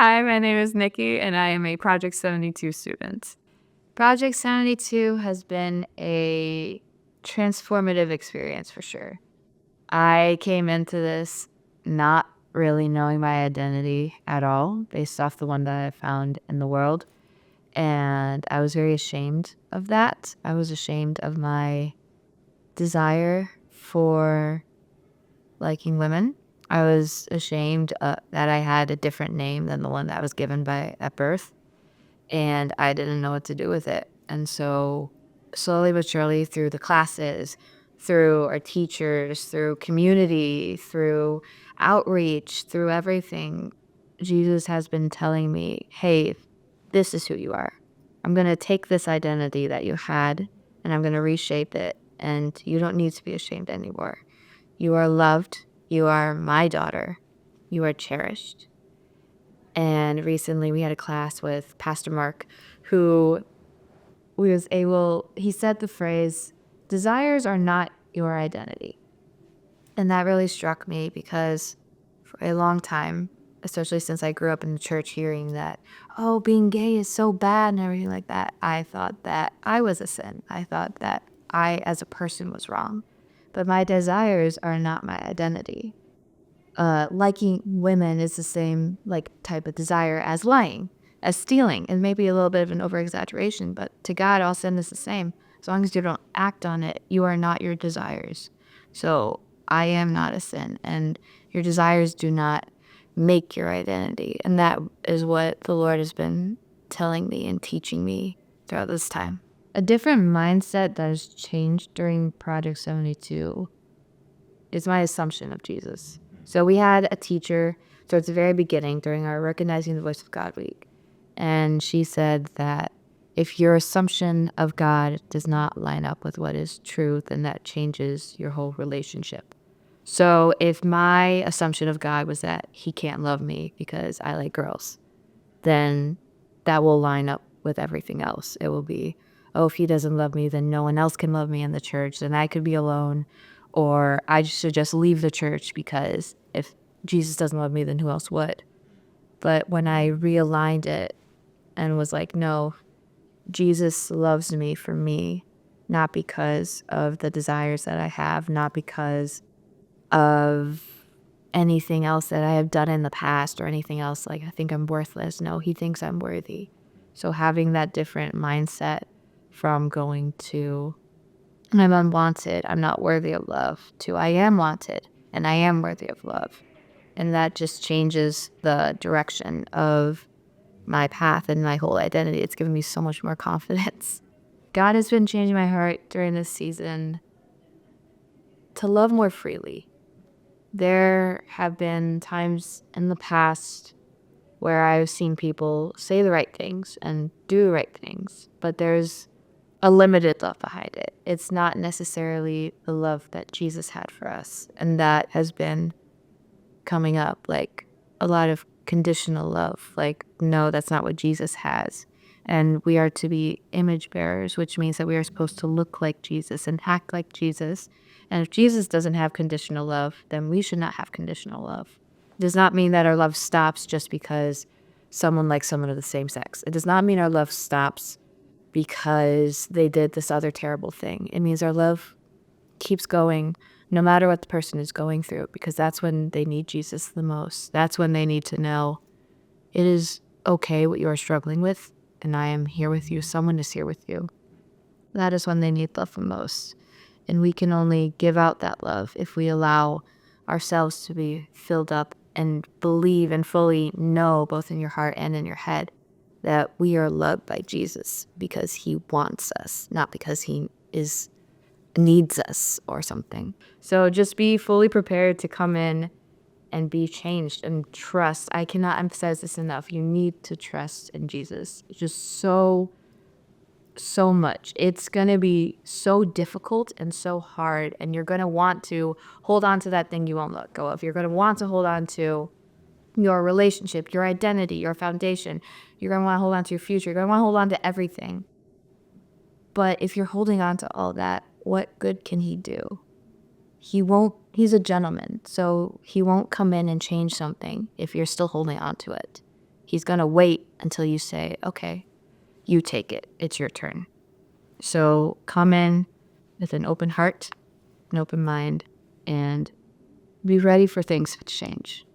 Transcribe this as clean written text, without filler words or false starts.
Hi, my name is Nikki, and I am a Project 72 student. Project 72 has been a transformative experience for sure. I came into this not really knowing my identity at all, based off the one that I found in the world. And I was very ashamed of that. I was ashamed of my desire for liking women. I was ashamed that I had a different name than the one that was given by at birth, and I didn't know what to do with it. And so, slowly but surely, through the classes, through our teachers, through community, through outreach, through everything, Jesus has been telling me, hey, this is who you are. I'm going to take this identity that you had and I'm going to reshape it. And you don't need to be ashamed anymore. You are loved. You are my daughter. You are cherished. And recently we had a class with Pastor Mark who he said the phrase, desires are not your identity. And that really struck me because for a long time, especially since I grew up in the church hearing that, oh, being gay is so bad and everything like that, I thought that I was a sin. I thought that I as a person was wrong. But my desires are not my identity. Liking women is the same type of desire as lying, as stealing, and maybe a little bit of an over-exaggeration, but to God, all sin is the same. As long as you don't act on it, you are not your desires. So I am not a sin, and your desires do not make your identity. And that is what the Lord has been telling me and teaching me throughout this time. A different mindset that has changed during Project 72 is my assumption of Jesus. So we had a teacher towards the very beginning during our Recognizing the Voice of God week. And she said that if your assumption of God does not line up with what is true, then that changes your whole relationship. So if my assumption of God was that he can't love me because I like girls, then that will line up with everything else. It will be, oh, if he doesn't love me, then no one else can love me in the church. Then I could be alone, or I should just leave the church because if Jesus doesn't love me, then who else would? But when I realigned it and was like, no, Jesus loves me for me, not because of the desires that I have, not because of anything else that I have done in the past or anything else, like I think I'm worthless. No, he thinks I'm worthy. So having that different mindset from going to I'm unwanted, I'm not worthy of love, to I am wanted and I am worthy of love. And that just changes the direction of my path and my whole identity. It's given me so much more confidence. God has been changing my heart during this season to love more freely. There have been times in the past where I've seen people say the right things and do the right things, but there's a limited love behind it. It's not necessarily the love that Jesus had for us. And that has been coming up, like a lot of conditional love. Like, no, that's not what Jesus has. And we are to be image bearers, which means that we are supposed to look like Jesus and act like Jesus. And if Jesus doesn't have conditional love, then we should not have conditional love. It does not mean that our love stops just because someone likes someone of the same sex. It does not mean our love stops because they did this other terrible thing. It means our love keeps going no matter what the person is going through, because that's when they need Jesus the most. That's when they need to know it is okay what you are struggling with, and I am here with you. Someone is here with you. That is when they need love the most. And we can only give out that love if we allow ourselves to be filled up and believe and fully know, both in your heart and in your head, that we are loved by Jesus because he wants us, not because he needs us or something. So just be fully prepared to come in and be changed and trust. I cannot emphasize this enough. You need to trust in Jesus. It's just so much. It's going to be so difficult and so hard, and you're going to want to hold on to that thing you won't let go of. You're going to want to hold on to your relationship, your identity, your foundation. You're going to want to hold on to your future. You're going to want to hold on to everything. But if you're holding on to all that, what good can he do? He's a gentleman, so he won't come in and change something if you're still holding on to it. He's going to wait until you say, okay, you take it. It's your turn. So come in with an open heart, an open mind, and be ready for things to change.